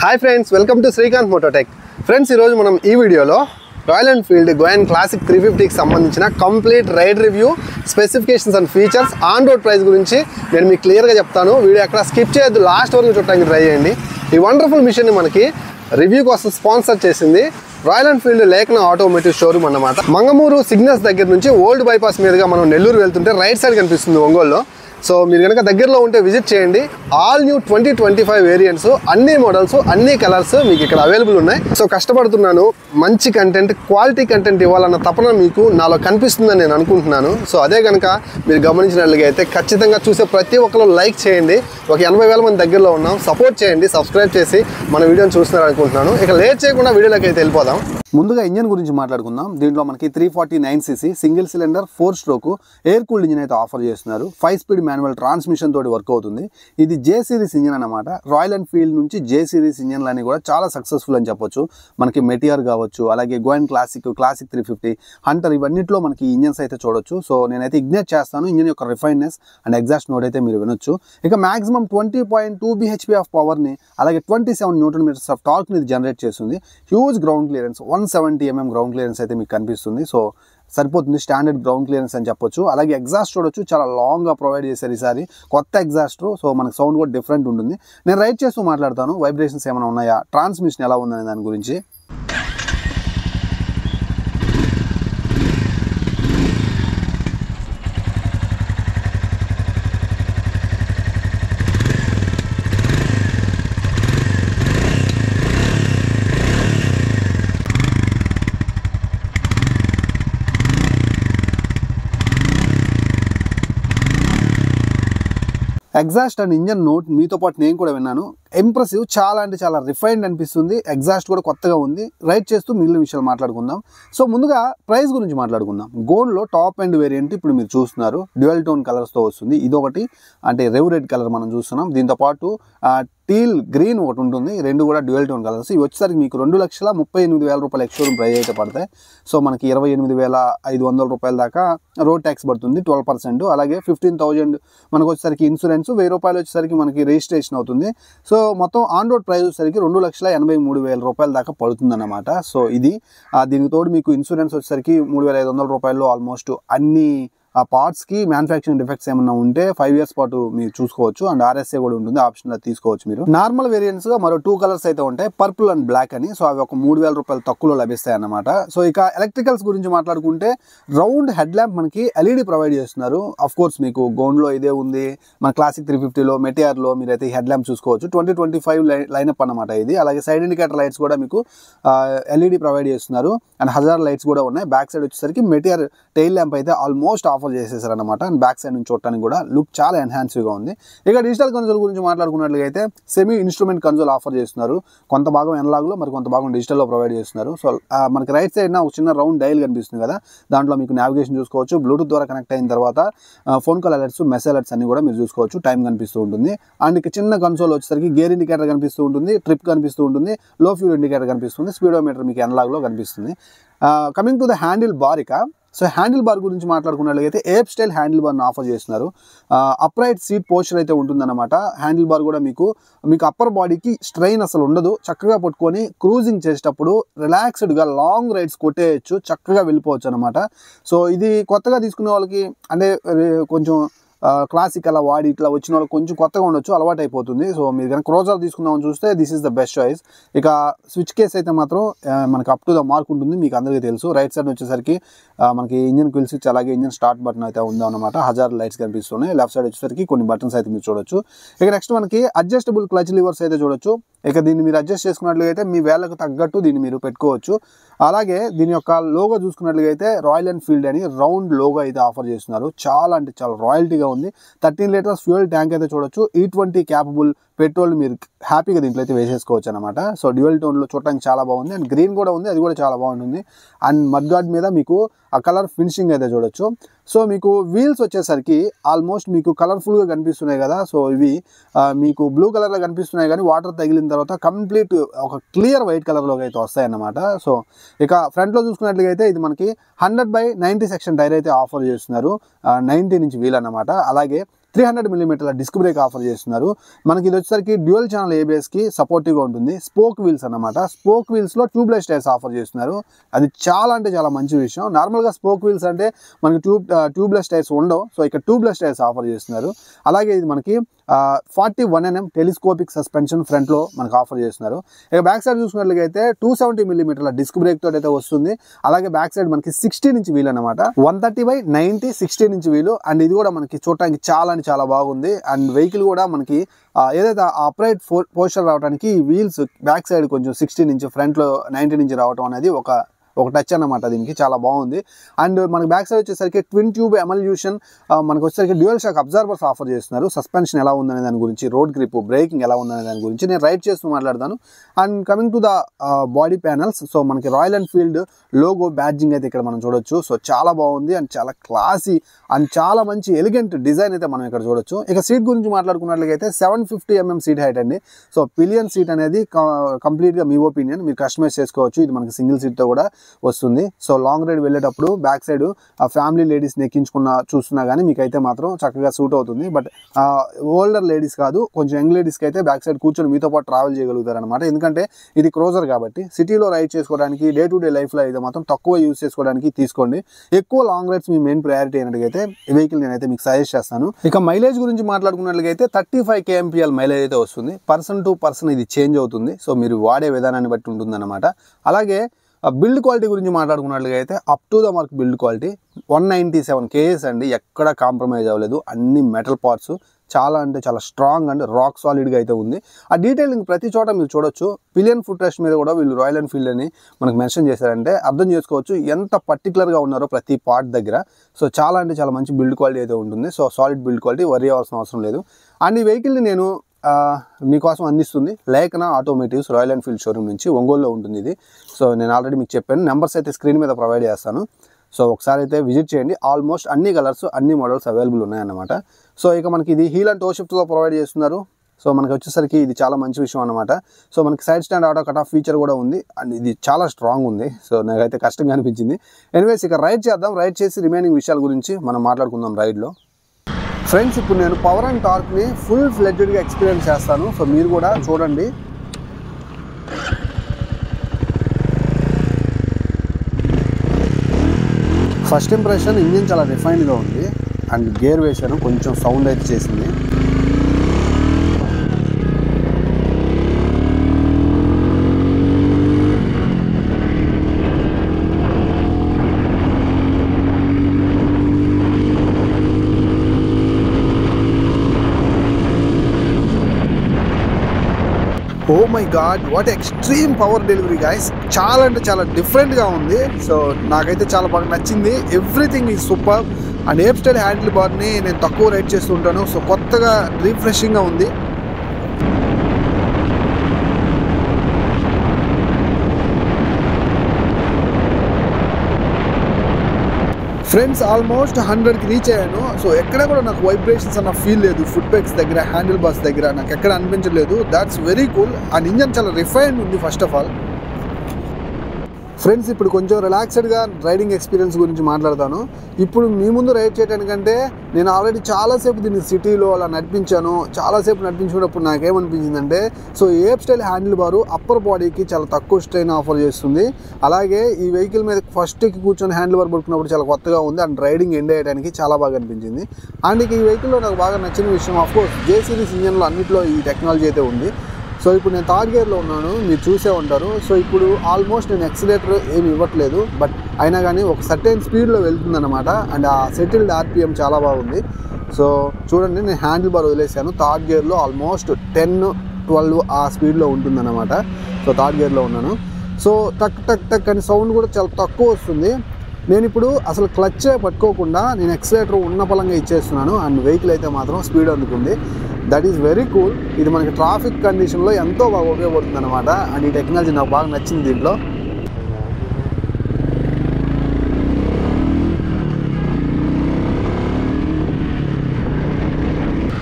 Hi friends, welcome to Srikanth Mototech. Friends, ఈరోజు మనం ఈ వీడియోలో రాయల్ ఎన్ఫీల్డ్ గోయన్ క్లాసిక్ 350కి సంబంధించిన complete ride review, specifications and features, on road price గురించి నేను మీకు క్లియర్గా చెప్తాను. వీడియో ఎక్కడ స్కిప్ చేయొద్దు, లాస్ట్ వరకు చూడటానికి ట్రై చేయండి. ఈ వండర్ఫుల్ మిషన్ని మనకి రివ్యూ కోసం స్పాన్సర్ చేసింది రాయల్ ఎన్ఫీల్డ్ లేఖన ఆటోమేటివ్ షోరూమ్ అన్నమాట. మంగమూరు సిగ్నల్స్ దగ్గర నుంచి ఓల్డ్ బైపాస్ మీదుగా మనం నెల్లూరు వెళ్తుంటే రైట్ సైడ్ కనిపిస్తుంది ఒంగోలులో. సో మీరు కనుక దగ్గరలో ఉంటే విజిట్ చేయండి. ఆల్ న్యూ 2025 వేరియంట్స్, అన్ని మోడల్స్, అన్ని కలర్స్ మీకు ఇక్కడ అవైలబుల్ ఉన్నాయి. సో కష్టపడుతున్నాను, మంచి కంటెంట్, క్వాలిటీ కంటెంట్ ఇవ్వాలన్న తపన మీకు నాలో కనిపిస్తుందని నేను అనుకుంటున్నాను. సో అదే కనుక మీరు గమనించినట్లుగా అయితే ఖచ్చితంగా చూసే ప్రతి ఒక్కరు లైక్ చేయండి. ఒక 80,000 మంది దగ్గరలో ఉన్నాం, సపోర్ట్ చేయండి, సబ్స్క్రైబ్ చేసి మన వీడియోని చూస్తున్నారు అనుకుంటున్నాను. ఇక లేట్ చేయకుండా వీడియోలోకి అయితే వెళ్ళిపోదాం. ముందుగా ఇంజన్ గురించి మాట్లాడుకుందాం. దీంట్లో మనకి 349cc single cylinder 4 stroke air cooled engine అయితే ఆఫర్ చేస్తున్నారు. 5 స్పీడ్ మాన్యువల్ ట్రాన్స్మిషన్ తోటి వర్క్ అవుతుంది. ఇది జే సిరీస్ ఇంజిన్ అనమాట. రాయల్ ఎన్ఫీల్డ్ నుంచి జే సిరీస్ ఇంజిన్లు అని కూడా చాలా సక్సెస్ఫుల్ అని చెప్పొచ్చు. మనకి మెటియర్ కావచ్చు, అలాగే గోయన్ క్లాసిక్ 350, హంటర్, ఇవన్నిట్లో మనకి ఇంజన్స్ అయితే చూడొచ్చు. సో నేనైతే ఇగ్నేట్ చేస్తాను. ఇంజిన్ యొక్క రిఫైన్నెస్ అండ్ ఎగ్జాస్ట్ నోట్ అయితే మీరు వినొచ్చు. ఇక మాక్సిమం 20.2 bhp ఆఫ్ పవర్ని, అలాగే 27 Nm ఆఫ్ టార్క్ని ఇది జనరేట్ చేస్తుంది. Huge ground clearance, 170 mm ground clearance అయితే మీకు కనిపిస్తుంది. సో సరిపోతుంది, స్టాండర్డ్ గ్రౌండ్ క్లియరెన్స్ అని చెప్పొచ్చు. అలాగే ఎగ్జాస్ట్ చూడొచ్చు, చాలా లాంగ్గా ప్రొవైడ్ చేశారు ఈసారి కొత్త ఎగ్జాస్ట్. సో మనకు సౌండ్ కూడా డిఫరెంట్ ఉంటుంది. నేను రైడ్ చేస్తూ మాట్లాడతాను, వైబ్రేషన్స్ ఏమైనా ఉన్నాయా, ట్రాన్స్మిషన్ ఎలా ఉందనే దాని గురించి. ఎగ్జాస్ట్ అండ్ ఇంజన్ నోట్ మీతో పాటు నేను కూడా విన్నాను. ఇంప్రెసివ్, చాలా అంటే చాలా రిఫైన్డ్ అనిపిస్తుంది. ఎగ్జాస్ట్ కూడా కొత్తగా ఉంది. రైడ్ చేస్తూ మిగిలిన విషయాలు మాట్లాడుకుందాం. సో ముందుగా ప్రైస్ గురించి మాట్లాడుకుందాం. గోల్డ్లో టాప్ ఎండ్ వేరియంట్ ఇప్పుడు మీరు చూస్తున్నారు, డ్యూయల్ టోన్ కలర్స్తో వస్తుంది. ఇదొకటి అంటే రెవ్ రెడ్ కలర్ మనం చూస్తున్నాం. దీంతోపాటు టీల్ గ్రీన్ ఒకటి ఉంటుంది, రెండు కూడా డ్యూయల్ టోన్ కలర్స్. ఇవి వచ్చేసరికి మీకు 2,38,000 రూపాయల ఎక్స్షోరూమ్ ప్రైస్ అయితే పడతాయి. సో మనకి 28,500 రూపాయల దాకా రోడ్ ట్యాక్స్ పడుతుంది, 12%. అలాగే 15,000 మనకు వచ్చేసరికి ఇన్సూరెన్స్, 1,000 రూపాయలు వచ్చేసరికి మనకి రిజిస్ట్రేషన్ అవుతుంది. సో మొత్తం ఆన్ రోడ్ ప్రైస్ వచ్చేసరికి 2,83,000 రూపాయల దాకా పడుతుంది అన్నమాట. సో ఇది దీనికి తోడు మీకు ఇన్సూరెన్స్ వచ్చేసరికి 3,500 రూపాయలు. ఆల్మోస్ట్ అన్ని ఆ పార్ట్స్కి మ్యానుఫ్యాక్చరింగ్ డిఫెక్ట్స్ ఏమన్నా ఉంటే 5 years పాటు మీరు చూసుకోవచ్చు. అండ్ RSA కూడా ఉంటుంది, ఆప్షన్ తీసుకోవచ్చు మీరు. నార్మల్ వేరియంట్స్గా మరో 2 కలర్స్ అయితే ఉంటాయి, పర్పుల్ అండ్ బ్లాక్ అని. సో అవి ఒక 3,000 రూపాయలు తక్కువలో లభిస్తాయి అన్నమాట. సో ఇక ఎలక్ట్రికల్స్ గురించి మాట్లాడుకుంటే రౌండ్ హెడ్ ల్యాంప్ మనకి LED ప్రొవైడ్ చేస్తున్నారు. అఫ్ కోర్స్ మీకు గోన్లో ఇదే ఉంది, మన క్లాసిక్ 350లో మెటిఆర్లో మీరైతే హెడ్ ల్యాంప్ చూసుకోవచ్చు. 2025 లైనప్ అన్నమాట ఇది. అలాగే సైడ్ ఇండికేటర్ లైట్స్ కూడా మీకు LED ప్రొవైడ్ చేస్తున్నారు. అండ్ హజార్ లైట్స్ కూడా ఉన్నాయి. బ్యాక్ సైడ్ వచ్చేసరికి మెటిఆర్ టైల్ ల్యాంప్ అయితే ఆల్మోస్ట్ ఆఫర్ చేసేసారు అనమాట. అండ్ బ్యాక్ సైడ్ నుంచి చూడటానికి కూడా లుక్ చాలా ఎన్హాన్సివ్గా ఉంది. ఇక డిజిటల్ కన్సోల్ గురించి మాట్లాడుకున్నట్లయితే సెమీ ఇన్స్ట్రుమెంట్ కన్సోల్ ఆఫర్ చేస్తున్నారు. కొంత భాగం ఎనలాగ్లో, మరి కొంత భాగం డిజిటల్లో ప్రొవైడ్ చేస్తున్నారు. సో మనకి రైట్ సైడ్ ఒక చిన్న రౌండ్ డైల్ కనిపిస్తుంది కదా, దాంట్లో మీకు నావిగేషన్ చూసుకోవచ్చు. బ్లూటూత్ ద్వారా కనెక్ట్ అయిన తర్వాత phone call alerts, message alerts అన్ని కూడా మీరు చూసుకోవచ్చు. టైం కనిపిస్తూ ఉంటుంది. అండ్ ఇక చిన్న కన్సోల్ వచ్చేసరికి గేర్ ఇండికేటర్ కనిపిస్తూ ఉంటుంది, ట్రిప్ కనిపిస్తూ ఉంటుంది, లో ఫ్యూల్ ఇండికేటర్ కనిపిస్తుంది, స్పీడోమీటర్ మీకు ఎనలాగ్లో కనిపిస్తుంది. Coming to the handle bar. ఇక సో హ్యాండిల్ బార్ గురించి మాట్లాడుకున్నట్లయితే ఏప్ స్టైల్ హ్యాండిల్ బార్ని ఆఫర్ చేస్తున్నారు. అప్రైట్ సీట్ పోస్చర్ అయితే ఉంటుందన్నమాట. హ్యాండిల్ బార్ కూడా మీకు అప్పర్ బాడీకి స్ట్రెయిన్ అసలు ఉండదు. చక్కగా పట్టుకొని క్రూజింగ్ చేసేటప్పుడు రిలాక్స్డ్గా లాంగ్ రైడ్స్ కొట్టేయచ్చు, చక్కగా వెళ్ళిపోవచ్చు అనమాట. సో ఇది కొత్తగా తీసుకునే వాళ్ళకి అంటే కొంచెం క్లాసిక్ అలా వాడి ఇట్లా వచ్చిన వాళ్ళకి కొంచెం కొత్తగా ఉండొచ్చు, అలవాటు అయిపోతుంది. సో మీరు కనుక క్రోజర్ తీసుకుందామని చూస్తే this is the best choice. ఇక స్విచ్ కేస్ అయితే మాత్రం మనకి అప్ టు ద మార్క్ ఉంటుంది, మీకు అందరికీ తెలుసు. రైట్ సైడ్ వచ్చేసరికి మనకి ఇంజిన్ క్విల్ స్విచ్, అలాగే ఇంజిన్ స్టార్ట్ బటన్ అయితే ఉందన్నమాట. హజార్ లైట్స్ కనిపిస్తున్నాయి. లెఫ్ట్ సైడ్ వచ్చేసరికి కొన్ని బటన్స్ అయితే మీరు చూడొచ్చు. ఇక నెక్స్ట్ మనకి అడ్జస్టబుల్ క్లచ్ లివర్స్ అయితే చూడొచ్చు. ఇక దీన్ని మీరు అడ్జస్ట్ చేసుకున్నట్లయితే మీ వేళ్ళకు తగ్గట్టు దీన్ని మీరు పెట్టుకోవచ్చు. అలాగే దీని యొక్క లోగో చూసుకున్నట్లయితే రాయల్ ఎన్ఫీల్డ్ అని రౌండ్ లోగో అయితే ఆఫర్ చేస్తున్నారు. చాలా అంటే చాలా రాయల్టీగా ఉంది. 13 లీటర్స్ ఫ్యూయల్ ట్యాంక్ అయితే చూడొచ్చు. E20 క్యాపబుల్ పెట్రోల్ మీరు హ్యాపీగా దీంట్లో అయితే వేసేసుకోవచ్చు అనమాట. సో డ్యూయల్ టోన్లో చూడటానికి చాలా బాగుంది. అండ్ గ్రీన్ కూడా ఉంది, అది కూడా చాలా బాగుంటుంది. అండ్ మడ్ గార్డ్ మీద మీకు ఆ కలర్ ఫినిషింగ్ అయితే చూడొచ్చు. సో మీకు వీల్స్ వచ్చేసరికి ఆల్మోస్ట్ మీకు కలర్ఫుల్గా కనిపిస్తున్నాయి కదా. సో ఇవి మీకు బ్లూ కలర్లో కనిపిస్తున్నాయి, కానీ వాటర్ తగిలిన తర్వాత కంప్లీట్ ఒక క్లియర్ వైట్ కలర్లోకి అయితే వస్తాయి అన్నమాట. సో ఇక ఫ్రంట్లో చూసుకున్నట్లయితే ఇది మనకి 100/90 సెక్షన్ టైర్ అయితే ఆఫర్ చేస్తున్నారు. 19 ఇంచ్ వీల్ అన్నమాట. అలాగే 300mm డిస్క్ బ్రేక్ ఆఫర్ చేస్తున్నారు. మనకి ఇది వచ్చేసరికి డ్యూయల్ ఛానల్ ABSకి సపోర్టివ్గా ఉంటుంది. స్పోక్ వీల్స్ అన్నమాట. స్పోక్ వీల్స్లో ట్యూబ్లెస్ టైర్స్ ఆఫర్ చేస్తున్నారు. అది చాలా అంటే చాలా మంచి విషయం. నార్మల్గా స్పోక్ వీల్స్ అంటే మనకి ట్యూబ్లెస్ టైర్స్ ఉండవు. సో ఇక్కడ ట్యూబ్లెస్ టైర్స్ ఆఫర్ చేస్తున్నారు. అలాగే ఇది మనకి 41mm టెలిస్కోపిక్ సస్పెన్షన్ ఫ్రంట్లో మనకు ఆఫర్ చేస్తున్నారు. ఇక బ్యాక్ సైడ్ చూసుకున్నట్లయితే 270mm డిస్క్ బ్రేక్ తోటి అయితే వస్తుంది. అలాగే బ్యాక్ సైడ్ మనకి 16 ఇంచ్ వీల్ అనమాట. 130/90 16 ఇంచ్ వీలు. అండ్ ఇది కూడా మనకి చూడటానికి చాలా అంటే చాలా బాగుంది. అండ్ వెహికల్ కూడా మనకి ఏదైతే అప్రైట్ పోస్చర్ రావడానికి ఈ వీల్స్ బ్యాక్ సైడ్ కొంచెం 16 ఇంచ్ ఫ్రంట్లో 19 ఇంచ్ రావడం అనేది ఒక టచ్ అన్నమాట. దీనికి చాలా బాగుంది. అండ్ మనకి బ్యాక్ సైడ్ వచ్చేసరికి ట్విన్ ట్యూబ్ ఎమల్యూషన్, మనకు వచ్చేసరికి డ్యూయల్ షాక్ అబ్జార్బర్స్ ఆఫర్ చేస్తున్నారు. సస్పెన్షన్ ఎలా ఉందనే దాని గురించి, రోడ్ గ్రిప్, బ్రేకింగ్ ఎలా ఉందనే దాని గురించి నేను రైడ్ చేస్తూ మాట్లాడతాను. And coming to the body panels, so మనకి రాయల్ ఎన్ఫీల్డ్ లోగో బ్యాడ్జింగ్ అయితే ఇక్కడ మనం చూడొచ్చు. సో చాలా బాగుంది అండ్ చాలా క్లాసీ అండ్ చాలా మంచి ఎలిగెంట్ డిజైన్ అయితే మనం ఇక్కడ చూడొచ్చు. ఇక సీట్ గురించి మాట్లాడుకున్నట్లయితే 750mm సీట్ హైట్ అండి. సో పిలియన్ సీట్ అనేది కంప్లీట్గా మీ ఒపీనియన్, మీరు కస్టమైజ్ చేసుకోవచ్చు. ఇది మనకి సింగిల్ సీట్తో కూడా వస్తుంది. సో లాంగ్ రైడ్ వెళ్ళేటప్పుడు బ్యాక్ సైడ్ ఫ్యామిలీ లేడీస్ని చూస్తున్నా కానీ మీకైతే మాత్రం చక్కగా సూట్ అవుతుంది. బట్ ఓల్డర్ లేడీస్ కాదు, కొంచెం యంగ్ లేడీస్కి అయితే బ్యాక్ సైడ్ కూర్చొని మీతో పాటు ట్రావెల్ చేయగలుగుతారు అనమాట. ఎందుకంటే ఇది క్రోజర్ కాబట్టి సిటీలో రైడ్ చేసుకోవడానికి, డే టు డే లైఫ్లో అయితే మాత్రం తక్కువ యూజ్ చేసుకోవడానికి తీసుకోండి. ఎక్కువ లాంగ్ రైడ్స్ మీ మెయిన్ ప్రయారిటీ అయినట్టుగైతే ఈ వెహికల్ నేనైతే మీకు సజెస్ట్ చేస్తాను. ఇక మైలేజ్ గురించి మాట్లాడుకున్నట్లయితే 35 kmpl మైలేజ్ అయితే వస్తుంది. పర్సన్ టు పర్సన్ ఇది చేంజ్ అవుతుంది. సో మీరు వాడే విధానాన్ని బట్టి ఉంటుంది అనమాట. అలాగే బిల్డ్ క్వాలిటీ గురించి మాట్లాడుకున్నట్లయితే up to the mark build quality 197 kgs అండి. ఎక్కడ కాంప్రమైజ్ అవ్వలేదు. అన్ని మెటల్ పార్ట్స్ చాలా అంటే చాలా స్ట్రాంగ్ అండ్ రాక్ సాలిడ్గా అయితే ఉంది. ఆ డీటెయిలింగ్ ప్రతి చోట మీరు చూడొచ్చు. పిలియన్ ఫుట్ రెస్ట్ మీద కూడా వీళ్ళు రాయల్ ఎన్ఫీల్డ్ అని మనకు మెన్షన్ చేశారంటే అర్థం చేసుకోవచ్చు ఎంత పర్టికులర్గా ఉన్నారో ప్రతి పార్ట్ దగ్గర. సో చాలా అంటే చాలా మంచి బిల్డ్ క్వాలిటీ అయితే ఉంటుంది. So solid build quality, worry అవ్వాల్సిన అవసరం లేదు. అండ్ ఈ వెహికల్ని నేను మీకోసం అందిస్తుంది లేఖన ఆటోమేటివ్స్ రాయల్ ఎన్ఫీల్డ్ షోరూమ్ నుంచి, ఒంగోలులో ఉంటుంది ఇది. సో నేను ఆల్రెడీ మీకు చెప్పాను, నెంబర్స్ అయితే స్క్రీన్ మీద ప్రొవైడ్ చేస్తాను. సో ఒకసారి అయితే విజిట్ చేయండి. ఆల్మోస్ట్ అన్ని కలర్స్, అన్ని మోడల్స్ అవైలబుల్ ఉన్నాయన్నమాట. సో ఇక మనకి ఇది హీల్ అండ్ టో షిఫ్ట్తో ప్రొవైడ్ చేస్తున్నారు. సో మనకి వచ్చేసరికి ఇది చాలా మంచి విషయం అనమాట. సో మనకి side stand auto cut off feature కూడా ఉంది. అండ్ ఇది చాలా స్ట్రాంగ్ ఉంది. సో నాకైతే కష్టంగా అనిపించింది. ఎనీవేస్ ఇక రైడ్ చేద్దాం. రైడ్ చేసి రిమైనింగ్ విషయాల గురించి మనం మాట్లాడుకుందాం రైడ్లో. ఫ్రెండ్స్ ఇప్పుడు నేను పవర్ అండ్ టార్క్ని ఫుల్ ఫ్లెడ్జ్డ్గా ఎక్స్పీరియన్స్ చేస్తాను. సో మీరు కూడా చూడండి. ఫస్ట్ ఇంప్రెషన్, ఇంజిన్ చాలా రిఫైన్డ్గా ఉంది. అండ్ గేర్ వేసాను, కొంచెం సౌండ్ అయితే చేసింది. Oh my God, what extreme power delivery guys. చాలా అంటే చాలా డిఫరెంట్గా ఉంది. సో నాకైతే చాలా బాగా నచ్చింది. Everything is super. And ape style handle బార్ని నేను తక్కువ రైడ్ చేస్తుంటాను. సో కొత్తగా రిఫ్రెషింగ్గా ఉంది. ఫ్రెండ్స్ ఆల్మోస్ట్ 100కి రీచ్ అయ్యాను. సో ఎక్కడ కూడా నాకు వైబ్రేషన్స్ అన్న ఫీల్ లేదు. ఫుట్ పెగ్స్ దగ్గర, హ్యాండిల్ బార్స్ దగ్గర నాకు ఎక్కడ అనిపించలేదు. That's very cool. And engine చాలా రిఫైన్డ్ ఉంది ఫస్ట్ ఆఫ్ ఆల్. ఫ్రెండ్స్ ఇప్పుడు కొంచెం రిలాక్స్డ్గా రైడింగ్ ఎక్స్పీరియన్స్ గురించి మాట్లాడతాను. ఇప్పుడు మీ ముందు రైడ్ చేయడానికంటే నేను ఆల్రెడీ చాలాసేపు దీన్ని సిటీలో అలా నడిపించాను. చాలాసేపు నడిపించుకున్నప్పుడు నాకేమనిపించిందంటే, సో ఏప్ స్టైల్ హ్యాండిల్ బారు అప్పర్ బాడీకి చాలా తక్కువ స్ట్రెయిన్ ఆఫర్ చేస్తుంది. అలాగే ఈ వెహికల్ మీద ఫస్ట్కి కూర్చొని హ్యాండిల్ బార్ పడుకున్నప్పుడు చాలా కొత్తగా ఉంది. అండ్ రైడింగ్ ఎండ్ అయ్యడానికి చాలా బాగా అనిపించింది. అండ్ ఈ వెహికల్లో నాకు బాగా నచ్చిన విషయం, ఆఫ్కోర్స్ జే సిరీస్ ఇంజన్లో అన్నింటిలో ఈ టెక్నాలజీ అయితే ఉంది. సో ఇప్పుడు నేను థర్డ్ గేర్లో ఉన్నాను, మీరు చూసే ఉంటారు. సో ఇప్పుడు ఆల్మోస్ట్ నేను ఎక్సిలేటర్ ఏమి ఇవ్వట్లేదు, బట్ అయినా కానీ ఒక సర్టెన్ స్పీడ్లో వెళ్తుందన్నమాట. అండ్ ఆ సెటిల్డ్ ఆర్పిఎం చాలా బాగుంది. సో చూడండి, నేను హ్యాండిల్ బార్ వదిలేసాను. థర్డ్ గేర్లో ఆల్మోస్ట్ 10-12 ఆ స్పీడ్లో ఉంటుందన్నమాట. సో థర్డ్ గేర్లో ఉన్నాను. సో టక్ టక్ టక్ అని సౌండ్ కూడా చాలా తక్కువ వస్తుంది. నేను ఇప్పుడు అసలు క్లచ్చే పట్టుకోకుండా నేను ఎక్సిలేటర్ ఉన్న పలంగా ఇచ్చేస్తున్నాను. అండ్ వెహికల్ అయితే మాత్రం స్పీడ్ అందుకుంది. That is very cool. ఇది మనకి ట్రాఫిక్ కండిషన్లో ఎంతో బాగా ఉపయోగపడుతుంది అనమాట. అండ్ ఈ టెక్నాలజీ నాకు బాగా నచ్చింది దీంట్లో.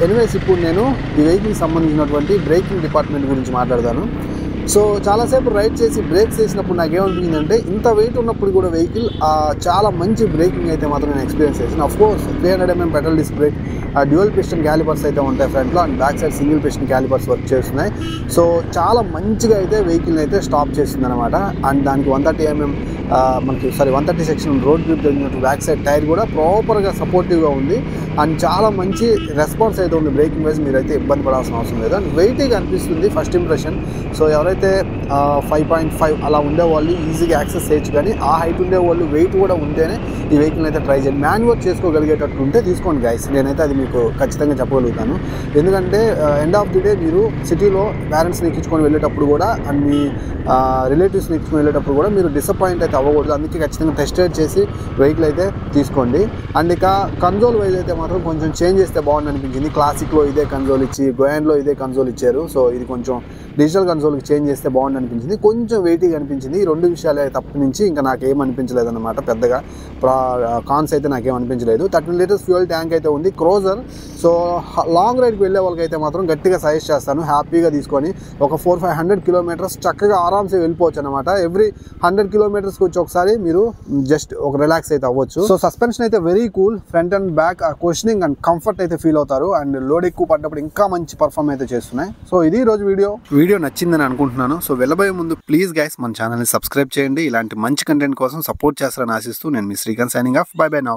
ఎనీవేస్ ఇప్పుడు నేను ఈ వెహికల్కి సంబంధించినటువంటి బ్రేకింగ్ డిపార్ట్మెంట్ గురించి మాట్లాడతాను. సో చాలాసేపు రైడ్ చేసి బ్రేక్స్ వేసినప్పుడు నాకు ఏమనిపించిందంటే ఇంత వెయిట్ ఉన్నప్పుడు కూడా వెహికల్ చాలా మంచి బ్రేకింగ్ అయితే మాత్రం నేను ఎక్స్పీరియన్స్ చేసాను. Of course 300 mm petrol disc brake, dual piston calipers అయితే ఉంటాయి ఫ్రంట్లో, and back side single piston calipers work చేస్తున్నాయి. సో చాలా మంచిగా అయితే వెహికల్ని అయితే స్టాప్ చేస్తుంది అనమాట. అండ్ దానికి 130 mm మనకి 130 సెక్షన్ రోడ్ గ్రిప్ జరిగినట్టు బ్యాక్ సైడ్ టైర్ కూడా ప్రాపర్గా సపోర్టివ్గా ఉంది. అండ్ చాలా మంచి రెస్పాన్స్ అయితే ఉంది బ్రేకింగ్ వైజ్. మీరైతే ఇబ్బంది పడాల్సిన అవసరం లేదు. అండ్ వెయిట్గా అనిపిస్తుంది ఫస్ట్ ఇంప్రెషన్. సో ఎవరైతే 5.5 అలా ఉండేవాళ్ళు ఈజీగా యాక్సెస్ చేయొచ్చు, కానీ ఆ హైట్ ఉండేవాళ్ళు వెయిట్ కూడా ఉంటేనే ఈ వెహికల్ అయితే ట్రై చేయండి. మాన్యువల్ చేసుకోగలిగేటట్టు ఉంటే తీసుకోండి గైస్. నేనైతే అది మీకు ఖచ్చితంగా చెప్పగలుగుతాను. ఎందుకంటే ఎండ్ ఆఫ్ ది డే మీరు సిటీలో పేరెంట్స్ని ఎక్కించుకొని వెళ్ళేటప్పుడు కూడా అండ్ మీ రిలేటివ్స్ని ఎక్కించుకొని వెళ్ళేటప్పుడు కూడా మీరు డిసప్పాయింట్ అయితే అవ్వకూడదు. అందుకే ఖచ్చితంగా టెస్ట్ రైడ్ చేసి వెహికల్ అయితే తీసుకోండి. అండ్ ఇక కన్సోల్ వైజ్ అయితే మాత్రం కొంచెం చేంజ్ చేస్తే బాగుంది అనిపించింది. క్లాసిక్లో ఇదే కన్సోల్ ఇచ్చి గోయాన్లో ఇదే కన్సోల్ ఇచ్చారు. సో ఇది కొంచెం డిజిటల్ కన్సోల్కి చేంజ్ చేస్తే బాగుంది అనిపించింది. కొంచెం వెయిటీగా అనిపించింది. ఈ రెండు విషయాలే తప్ప నుంచి ఇంకా నాకేం అనిపించలేదు అనమాట. పెద్దగా కాన్స్ అయితే నాకేం అనిపించలేదు. 13 లీటర్స్ ఫ్యూయల్ ట్యాంక్ అయితే ఉంది. క్రోజర్. సో లాంగ్ రైడ్కి వెళ్ళే వాళ్ళకి అయితే మాత్రం గట్టిగా సజెస్ట్ చేస్తాను. హ్యాపీగా తీసుకొని ఒక 400-500 కిలోమీటర్స్ చక్కగా ఆరామ్సే వెళ్ళిపోవచ్చు అనమాట. ఎవ్రీ 100 కిలోమీటర్స్కి వచ్చి ఒకసారి మీరు జస్ట్ ఒక రిలాక్స్ అయితే అవ్వచ్చు. సో సస్పెన్షన్ అయితే very cool. Front and back questioning and comfort అయితే ఫీల్ అవుతారు. అండ్ లోడ్ ఎక్కువ పడ్డప్పుడు ఇంకా మంచి పర్ఫార్మ్ అయితే చేస్తున్నాయి. సో ఇది రోజు వీడియో నచ్చిందని అనుకుంటున్నాను. సో వెళ్ళబోయే ముందు ప్లీజ్ గైస్ మన ఛానల్ని సబ్స్క్రైబ్ చేయండి. ఇలాంటి మంచి కంటెంట్ కోసం సపోర్ట్ చేస్తారని ఆశిస్తూ నేను మీ Srikanth signing off. Bye bye now.